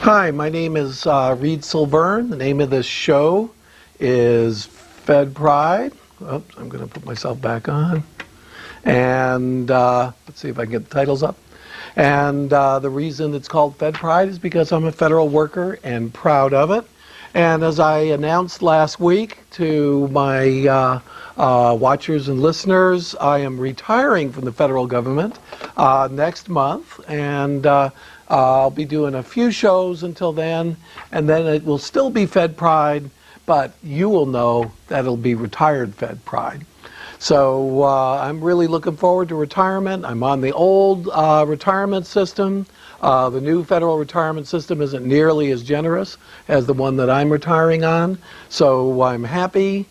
Hi, my name is Reed Silverne. The name of this show is Fed Pride. Oops, I'm going to put myself back on. And let's see if I can get the titles up. And the reason it's called Fed Pride is because I'm a federal worker and proud of it. And as I announced last week to my watchers and listeners, I am retiring from the federal government next month. And I'll be doing a few shows until then, and then it will still be Fed Pride, but you will know that it'll be retired Fed Pride. So I'm really looking forward to retirement. I'm on the old retirement system. The new federal retirement system isn't nearly as generous as the one that I'm retiring on, so I'm happy.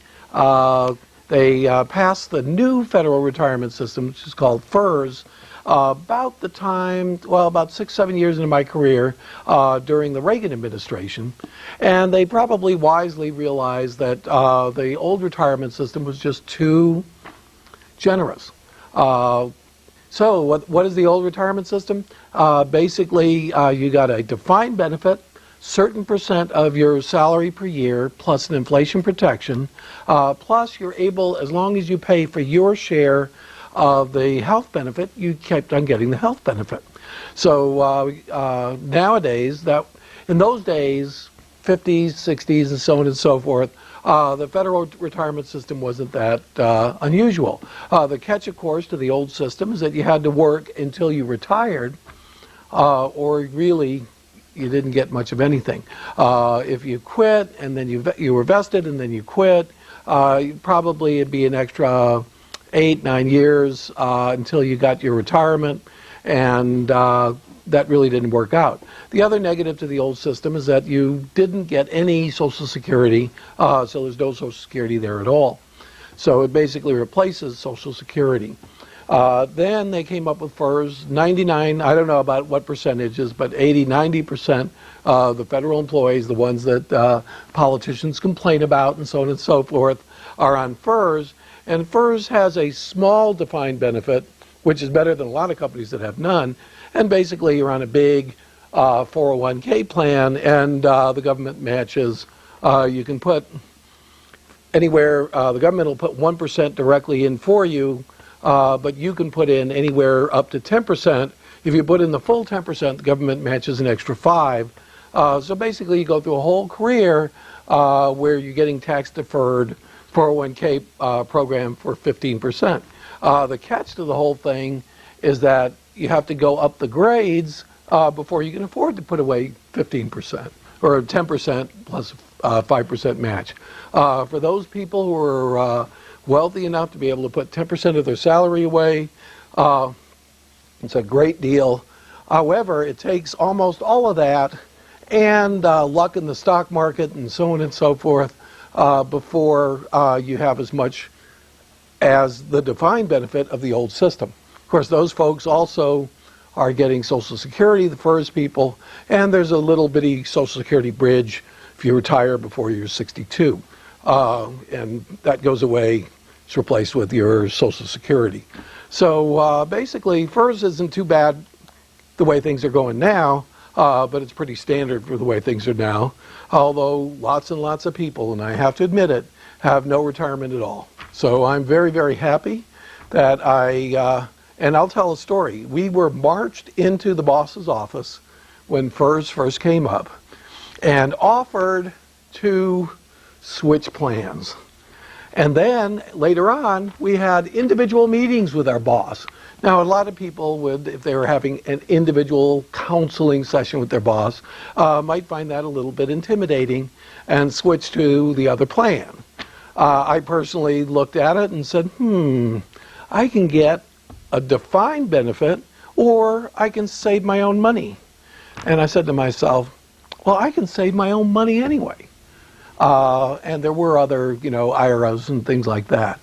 They passed the new federal retirement system, which is called FERS, about the time, well, about 6-7 years into my career during the Reagan administration. And they probably wisely realized that the old retirement system was just too generous. So what is the old retirement system? Basically, you got a defined benefit, certain percent of your salary per year, plus an inflation protection, plus you're able, as long as you pay for your share of the health benefit, you kept on getting the health benefit. So nowadays, in those days, 50s, 60s, and so on and so forth, the federal retirement system wasn't that unusual. The catch, of course, to the old system is that you had to work until you retired, or really you didn't get much of anything. If you quit and then you were vested and then you quit, probably it'd be an extra 8-9 years until you got your retirement, and that really didn't work out. The other negative to the old system is that you didn't get any Social Security, so there's no Social Security there at all. So it basically replaces Social Security. Then they came up with FERS. 99, I don't know about what percentages, but 80-90% of the federal employees, the ones that politicians complain about and so on and so forth, are on FERS. And FERS has a small defined benefit, which is better than a lot of companies that have none. And basically, you're on a big 401k plan, and the government matches. You can put anywhere, the government will put 1% directly in for you, but you can put in anywhere up to 10%. If you put in the full 10%, the government matches an extra 5%. So basically, you go through a whole career where you're getting tax-deferred 401k program for 15%. The catch to the whole thing is that you have to go up the grades before you can afford to put away 15% or 10% plus 5% match. For those people who are wealthy enough to be able to put 10% of their salary away, it's a great deal. However, it takes almost all of that and luck in the stock market and so on and so forth before you have as much as the defined benefit of the old system. Of course, those folks also are getting Social Security, the FERS people, and there's a little bitty Social Security bridge if you retire before you're 62. And that goes away, it's replaced with your Social Security. So basically, FERS isn't too bad the way things are going now, but it's pretty standard for the way things are now, although lots and lots of people, and I have to admit it, have no retirement at all. So I'm very, very happy that and I'll tell a story. We were marched into the boss's office when FERS first came up and offered to switch plans. And then later on, we had individual meetings with our boss. Now, a lot of people would, if they were having an individual counseling session with their boss, might find that a little bit intimidating and switch to the other plan. I personally looked at it and said, I can get a defined benefit or I can save my own money. And I said to myself, well, I can save my own money anyway. And there were other, IRAs and things like that.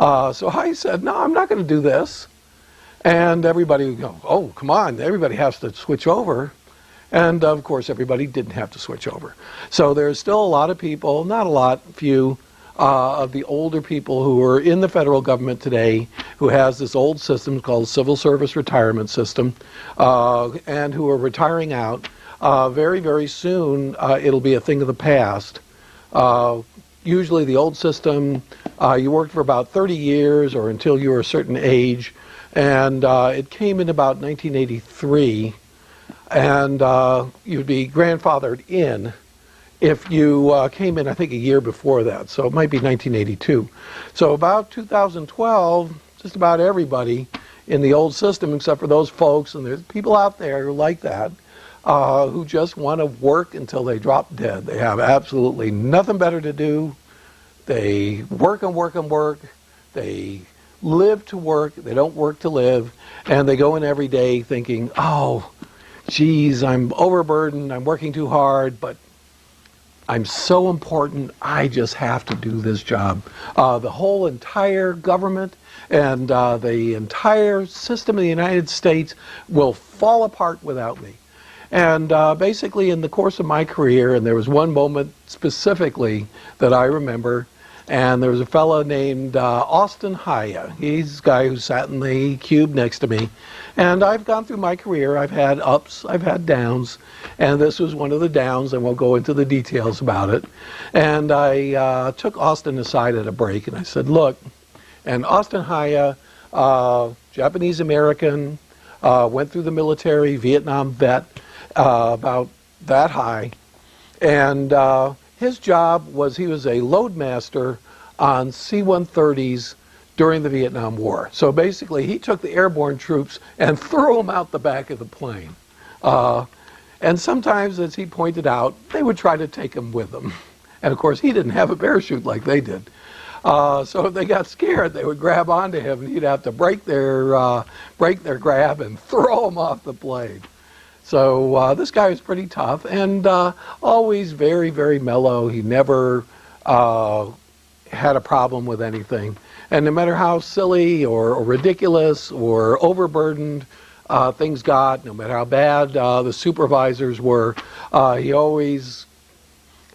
So I said, no, I'm not going to do this. And everybody would go, oh, come on, everybody has to switch over. And of course, everybody didn't have to switch over. So there's still a lot of people, not a lot, few, of the older people who are in the federal government today who has this old system called Civil Service Retirement System and who are retiring out. very, very soon it'll be a thing of the past. Usually the old system, you worked for about 30 years or until you were a certain age, and it came in about 1983, and you'd be grandfathered in if you came in, I think, a year before that, so it might be 1982. So about 2012, just about everybody in the old system, except for those folks, and there's people out there who like that, who just want to work until they drop dead. They have absolutely nothing better to do. They work and work and work. They live to work. They don't work to live. And they go in every day thinking, oh, geez, I'm overburdened. I'm working too hard, but I'm so important, I just have to do this job. The whole entire government and the entire system of the United States will fall apart without me. And basically in the course of my career, and there was one moment specifically that I remember, and there was a fellow named Austin Haya. He's the guy who sat in the cube next to me. And I've gone through my career. I've had ups, I've had downs, and this was one of the downs, and we'll go into the details about it. And I took Austin aside at a break, and I said, look, and Austin Haya, Japanese American, went through the military, Vietnam vet, about that high, and his job was he was a loadmaster on C-130s during the Vietnam War. So basically he took the airborne troops and threw them out the back of the plane. And sometimes, as he pointed out, they would try to take him with them. And of course he didn't have a parachute like they did. So if they got scared, they would grab onto him and he'd have to break their grab and throw them off the plane. So this guy was pretty tough and always very, very mellow. He never had a problem with anything. And no matter how silly or ridiculous or overburdened things got, no matter how bad the supervisors were, he always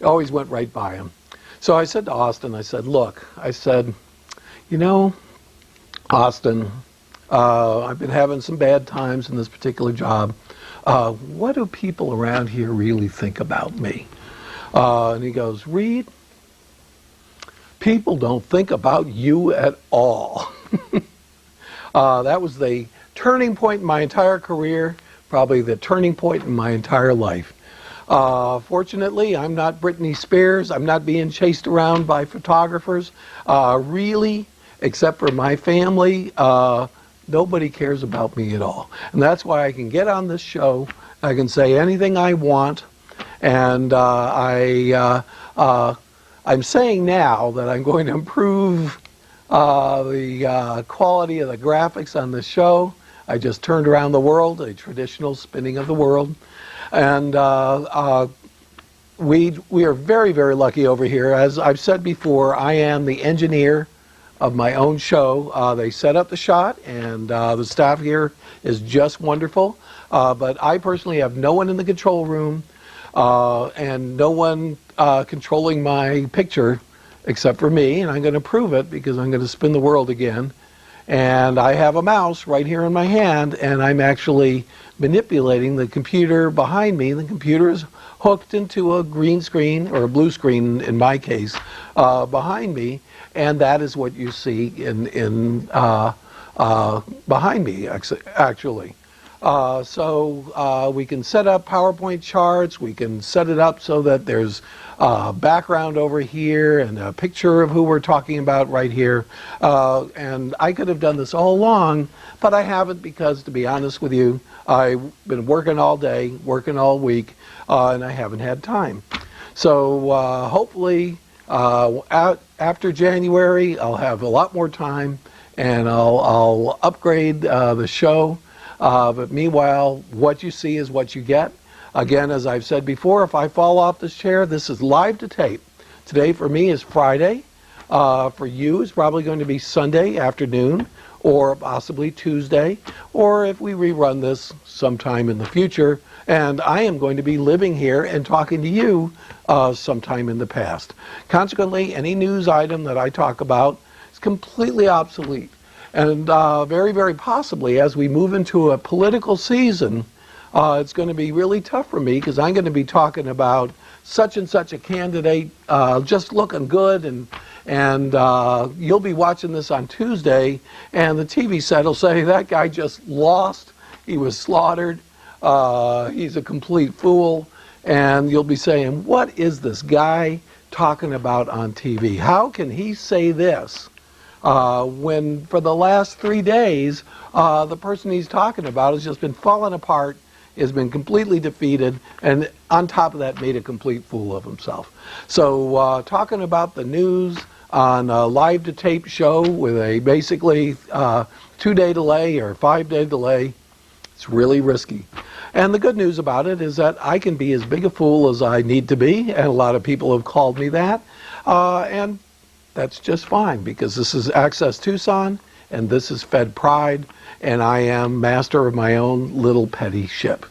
went right by him. So I said to Austin, I said, look, I said, you know, Austin, I've been having some bad times in this particular job. What do people around here really think about me? And he goes, Reed, people don't think about you at all. That was the turning point in my entire career, probably the turning point in my entire life. Fortunately, I'm not Britney Spears. I'm not being chased around by photographers. Really, except for my family, nobody cares about me at all. And that's why I can get on this show. I can say anything I want. And I'm saying now that I'm going to improve the quality of the graphics on the show. I just turned around the world, a traditional spinning of the world. And we are very, very lucky over here. As I've said before, I am the engineer of my own show. They set up the shot, and the staff here is just wonderful. But I personally have no one in the control room and no one controlling my picture except for me, and I'm going to prove it because I'm going to spin the world again. And I have a mouse right here in my hand, and I'm actually manipulating the computer behind me. The computer is hooked into a green screen, or a blue screen in my case, behind me, and that is what you see behind me, actually. So we can set up PowerPoint charts. We can set it up so that there's background over here and a picture of who we're talking about right here. And I could have done this all along, but I haven't because, to be honest with you, I've been working all day, working all week, and I haven't had time. So hopefully after January, I'll have a lot more time, and I'll upgrade the show. But meanwhile, what you see is what you get. Again, as I've said before, if I fall off this chair, this is live to tape. Today for me is Friday. For you, it's probably going to be Sunday afternoon, or possibly Tuesday, or if we rerun this sometime in the future. And I am going to be living here and talking to you sometime in the past. Consequently, any news item that I talk about is completely obsolete. And very, very possibly, as we move into a political season, it's going to be really tough for me because I'm going to be talking about such and such a candidate just looking good, and you'll be watching this on Tuesday, and the TV set will say that guy just lost, he was slaughtered, he's a complete fool, and you'll be saying, what is this guy talking about on TV? How can he say this when for the last 3 days the person he's talking about has just been falling apart, has been completely defeated, and on top of that made a complete fool of himself. So talking about the news on a live-to-tape show with a basically 2-day delay or 5-day delay, it's really risky. And the good news about it is that I can be as big a fool as I need to be, and a lot of people have called me that, and that's just fine because this is Access Tucson, and this is Fed Pride, and I am master of my own little petty ship.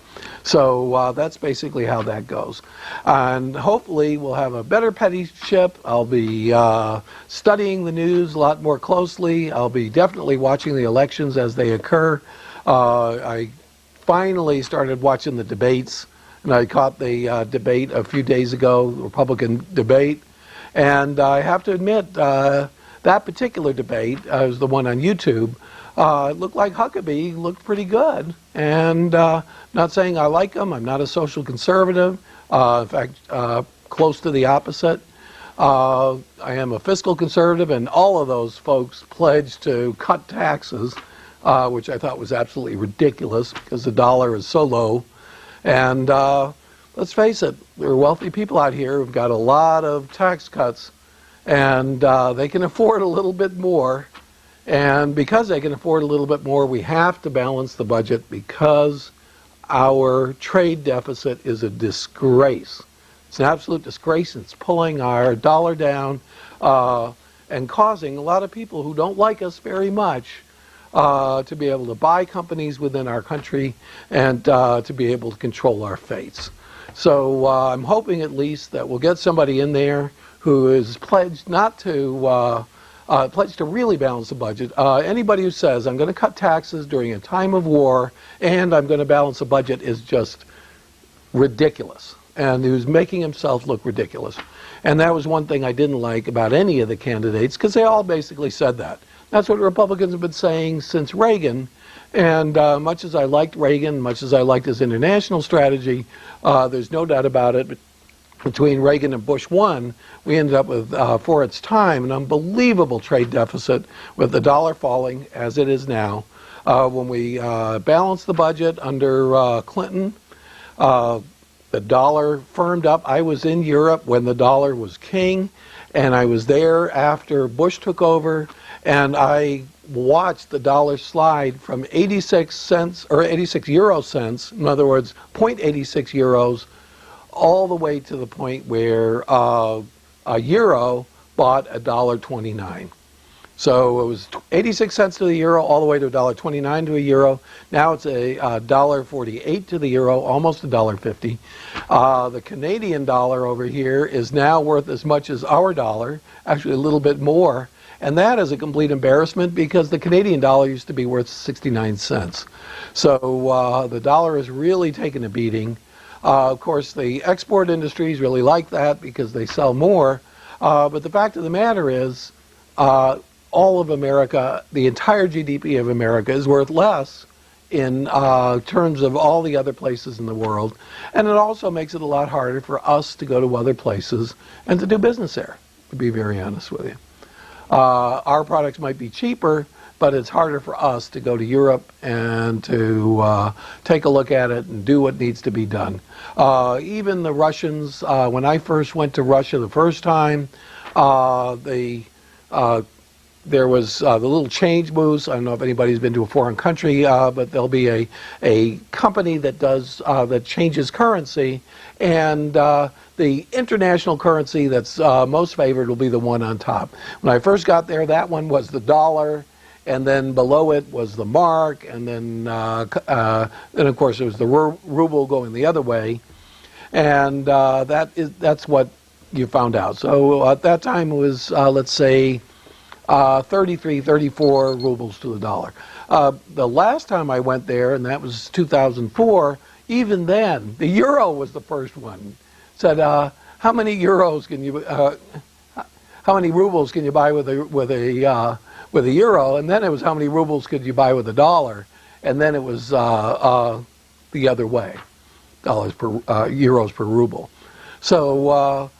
So that's basically how that goes. And hopefully we'll have a better petty ship. I'll be studying the news a lot more closely. I'll be definitely watching the elections as they occur. I finally started watching the debates, and I caught the debate a few days ago, the Republican debate. And I have to admit, that particular debate was the one on YouTube. It looked like Huckabee looked pretty good, and not saying I like him. I'm not a social conservative. In fact, close to the opposite. I am a fiscal conservative, and all of those folks pledged to cut taxes, which I thought was absolutely ridiculous because the dollar is so low. And let's face it, there are wealthy people out here who've got a lot of tax cuts, and they can afford a little bit more. And because they can afford a little bit more, we have to balance the budget because our trade deficit is a disgrace. It's an absolute disgrace. It's pulling our dollar down and causing a lot of people who don't like us very much to be able to buy companies within our country and to be able to control our fates. So I'm hoping at least that we'll get somebody in there who is pledged not to pledged to really balance the budget. Anybody who says, I'm going to cut taxes during a time of war and I'm going to balance the budget is just ridiculous. And who's making himself look ridiculous. And that was one thing I didn't like about any of the candidates, because they all basically said that. That's what Republicans have been saying since Reagan. And much as I liked Reagan, much as I liked his international strategy, there's no doubt about it. But between Reagan and Bush 1, we ended up with, for its time, an unbelievable trade deficit with the dollar falling as it is now. When we balanced the budget under Clinton, the dollar firmed up. I was in Europe when the dollar was king, and I was there after Bush took over, and I watched the dollar slide from 86 cents, or 86 euro cents, in other words, 0.86 euros, all the way to the point where a euro bought $1.29. So it was 86 cents to the euro, all the way to $1.29 to a euro. Now it's a $1.48 to the euro, almost $1.50. The Canadian dollar over here is now worth as much as our dollar, actually a little bit more. And that is a complete embarrassment because the Canadian dollar used to be worth 69 cents. So the dollar has really taken a beating. Of course, the export industries really like that because they sell more. But the fact of the matter is, all of America, the entire GDP of America is worth less in terms of all the other places in the world. And it also makes it a lot harder for us to go to other places and to do business there, to be very honest with you. Our products might be cheaper, but it's harder for us to go to Europe and to take a look at it and do what needs to be done. Even the Russians, when I first went to Russia the first time, there was the little change moves. I don't know if anybody's been to a foreign country, but there'll be a company that does that changes currency, and the international currency that's most favored will be the one on top. When I first got there, that one was the dollar, and then below it was the mark, and then of course there was the ruble going the other way, and that's what you found out. So at that time it was let's say 33, 34 rubles to the dollar. The last time I went there, and that was 2004, even then, the euro was the first one. Said, how many euros can you, how many rubles can you buy with a euro? And then it was how many rubles could you buy with a dollar? And then it was the other way, euros per ruble. So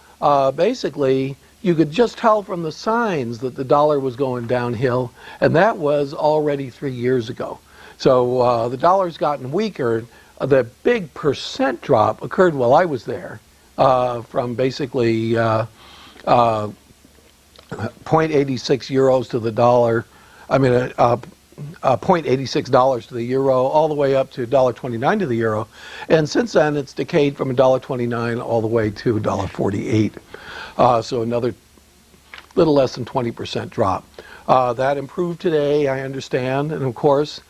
basically, you could just tell from the signs that the dollar was going downhill, and that was already 3 years ago. So the dollar's gotten weaker. The big percent drop occurred while I was there, from basically 0.86 euros to the dollar. I mean, $0.86 to the euro, all the way up to $1.29 to the euro. And since then, it's decayed from $1.29 all the way to $1.48. So another little less than 20% drop. That improved today, I understand. And of course,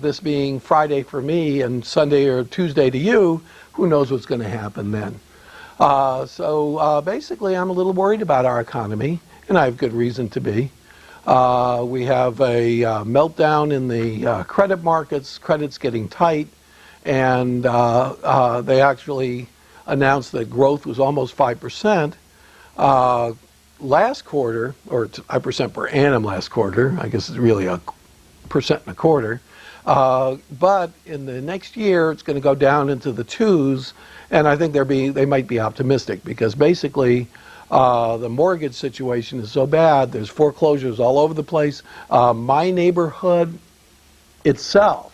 this being Friday for me and Sunday or Tuesday to you, who knows what's going to happen then. So basically, I'm a little worried about our economy, and I have good reason to be. We have a meltdown in the credit markets. Credit's getting tight, and they actually announced that growth was almost 5%. Last quarter, or 5% per annum last quarter, I guess it's really a percent and a quarter. But in the next year, it's going to go down into the twos, and I think they might be optimistic because basically the mortgage situation is so bad. There's foreclosures all over the place. My neighborhood itself,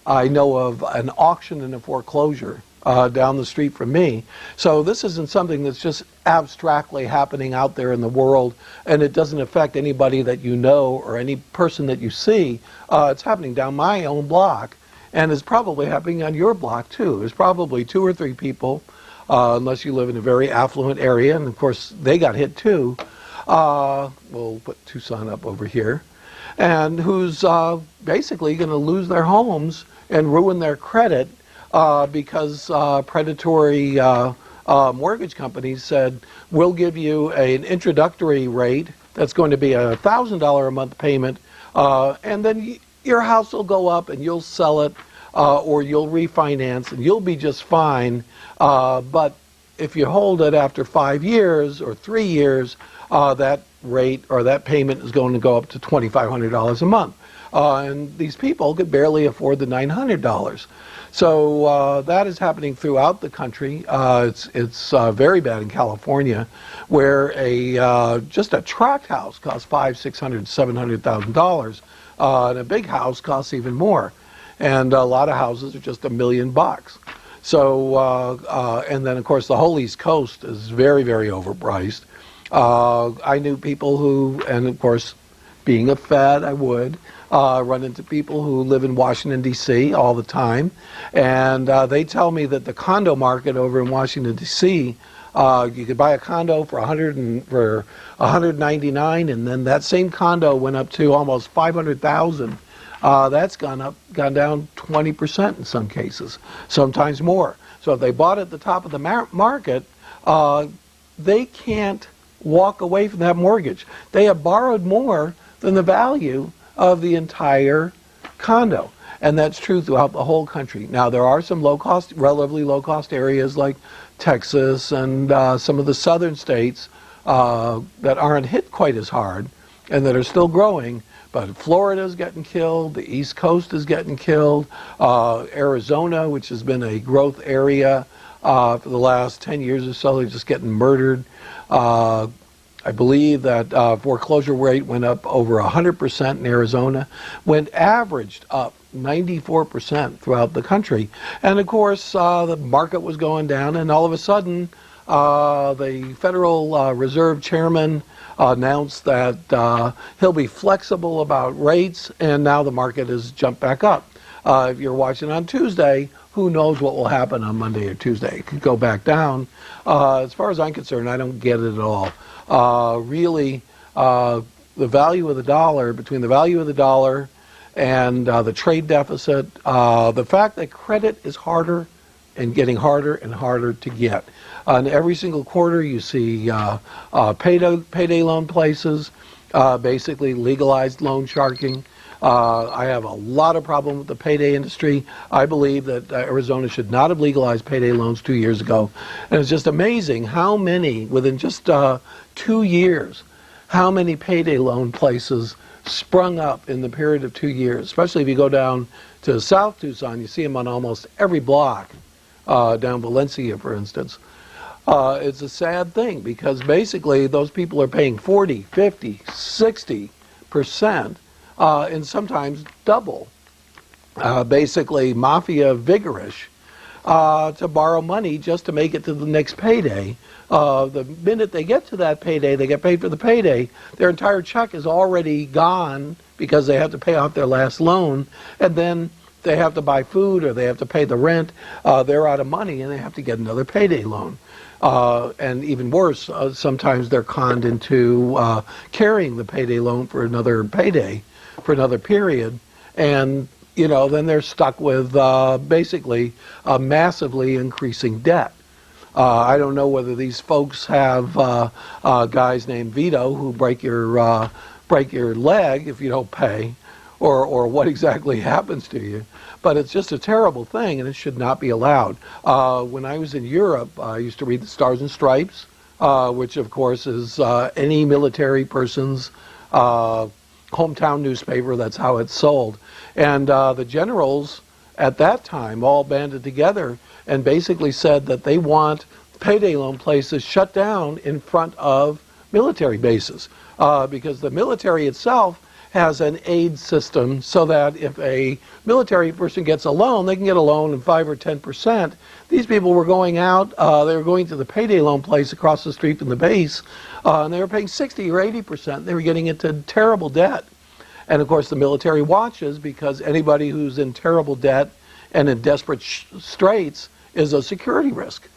I know of an auction and a foreclosure down the street from me. So this isn't something that's just abstractly happening out there in the world, and it doesn't affect anybody that you know or any person that you see. It's happening down my own block, and it's probably happening on your block too. There's probably 2 or 3 people, unless you live in a very affluent area, and of course they got hit too. We'll put Tucson up over here, and who's basically going to lose their homes and ruin their credit because predatory mortgage companies said, we'll give you an introductory rate that's going to be a $1,000 a month payment, and then your house will go up and you'll sell it, or you'll refinance and you'll be just fine. But if you hold it after 5 years or 3 years, that rate or that payment is going to go up to $2,500 a month. And these people could barely afford the $900. So that is happening throughout the country. It's very bad in California, where just a tract house costs $500,000, $600,000, $700,000, and a big house costs even more. And a lot of houses are just $1 million. So and then of course the whole East Coast is very, very overpriced. I knew people who, and of course, being a Fed, I would run into people who live in Washington, D.C. all the time, and they tell me that the condo market over in Washington, D.C., you could buy a condo for $199, and then that same condo went up to almost $500,000. That's gone down 20% in some cases, sometimes more. So if they bought at the top of the market, they can't walk away from that mortgage. They have borrowed more than the value of the entire condo. And that's true throughout the whole country. Now, there are some relatively low-cost areas like Texas and some of the southern states that aren't hit quite as hard and that are still growing. But Florida's getting killed, the East Coast is getting killed, Arizona, which has been a growth area for the last 10 years or so, they're just getting murdered. I believe that foreclosure rate went up over 100% in Arizona, averaged up 94% throughout the country. And of course, the market was going down, and all of a sudden, the Federal Reserve Chairman announced that he'll be flexible about rates, and now the market has jumped back up. If you're watching on Tuesday, who knows what will happen on Monday or Tuesday? It could go back down. As far as I'm concerned, I don't get it at all. Really, the value of the dollar, between the value of the dollar and the trade deficit, the fact that credit is harder and getting harder and harder to get. And every single quarter you see payday loan places, basically legalized loan sharking. I have a lot of problem with the payday industry. I believe that Arizona should not have legalized payday loans 2 years ago. And it's just amazing how many, within just 2 years, how many payday loan places sprung up in the period of 2 years. Especially if you go down to South Tucson, you see them on almost every block, down Valencia, for instance. It's a sad thing because basically those people are paying 40, 50, 60%, and sometimes double, basically mafia vigorish, to borrow money just to make it to the next payday. The minute they get to that payday, they get paid for the payday, their entire check is already gone because they have to pay off their last loan, and then they have to buy food or they have to pay the rent. They're out of money and they have to get another payday loan. And even worse, sometimes they're conned into carrying the payday loan for another payday, for another period, and then they're stuck with basically a massively increasing debt. I don't know whether these folks have guys named Vito who break your leg if you don't pay, or what exactly happens to you. But it's just a terrible thing, and it should not be allowed. When I was in Europe, I used to read the Stars and Stripes, which of course is any military person's hometown newspaper. That's how it's sold. And the generals at that time all banded together and basically said that they want payday loan places shut down in front of military bases, because the military itself has an aid system so that if a military person gets a loan, they can get a loan in 5 or 10%. These people were going out, they were going to the payday loan place across the street from the base, and they were paying 60 or 80%. They were getting into terrible debt. And of course the military watches, because anybody who's in terrible debt and in desperate straits is a security risk.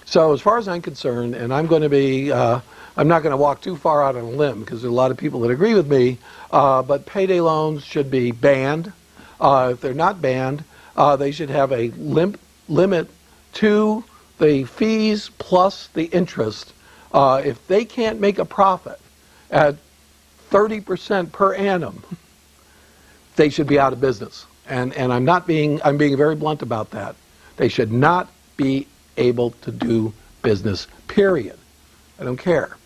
So as far as I'm concerned, and I'm going to be, I'm not going to walk too far out on a limb because there are a lot of people that agree with me, but payday loans should be banned. If they're not banned, they should have a limit to the fees plus the interest. If they can't make a profit at 30% per annum, they should be out of business. And I'm being very blunt about that. They should not be able to do business, period. I don't care.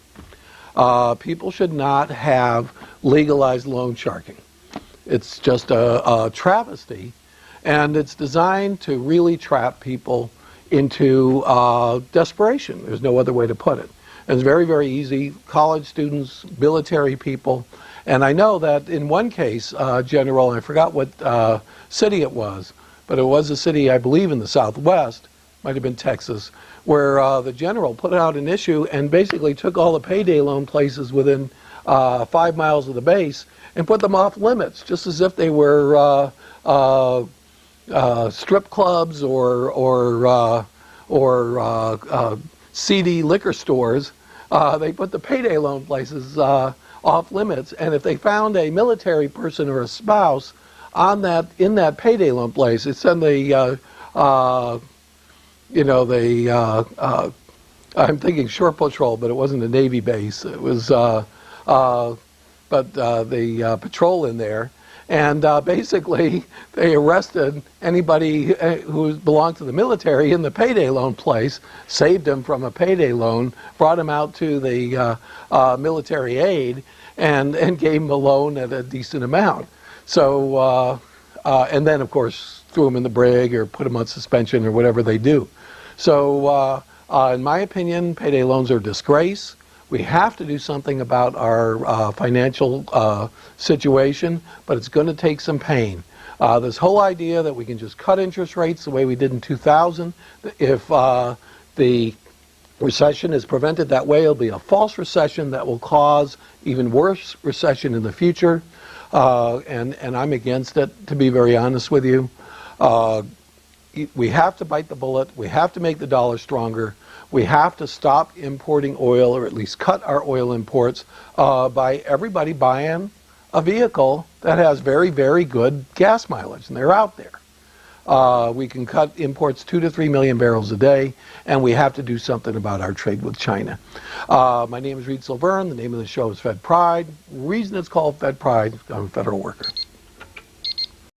People should not have legalized loan sharking. It's just a travesty, and it's designed to really trap people into desperation. There's no other way to put it. And it's very, very easy. College students, military people, and I know that in one case, General, I forgot what city it was, but it was a city, I believe, in the Southwest, might have been Texas, where the general put out an issue and basically took all the payday loan places within 5 miles of the base and put them off limits, just as if they were strip clubs or seedy liquor stores. They put the payday loan places off limits, and if they found a military person or a spouse in that payday loan place, it's in the I'm thinking Shore Patrol, but it wasn't a Navy base. It was, the patrol in there. And basically, they arrested anybody who belonged to the military in the payday loan place, saved him from a payday loan, brought him out to the military aid, and gave him a loan at a decent amount. So, and then, of course, threw him in the brig or put him on suspension or whatever they do. So, in my opinion, payday loans are a disgrace. We have to do something about our financial situation, but it's going to take some pain. This whole idea that we can just cut interest rates the way we did in 2000, if the recession is prevented that way, it'll be a false recession that will cause even worse recession in the future, and I'm against it, to be very honest with you. We have to bite the bullet. We have to make the dollar stronger. We have to stop importing oil, or at least cut our oil imports, by everybody buying a vehicle that has very, very good gas mileage, and they're out there. We can cut imports 2 to 3 million barrels a day, and we have to do something about our trade with China. My name is Reed Silverne. The name of the show is Fed Pride. The reason it's called Fed Pride, I'm a federal worker.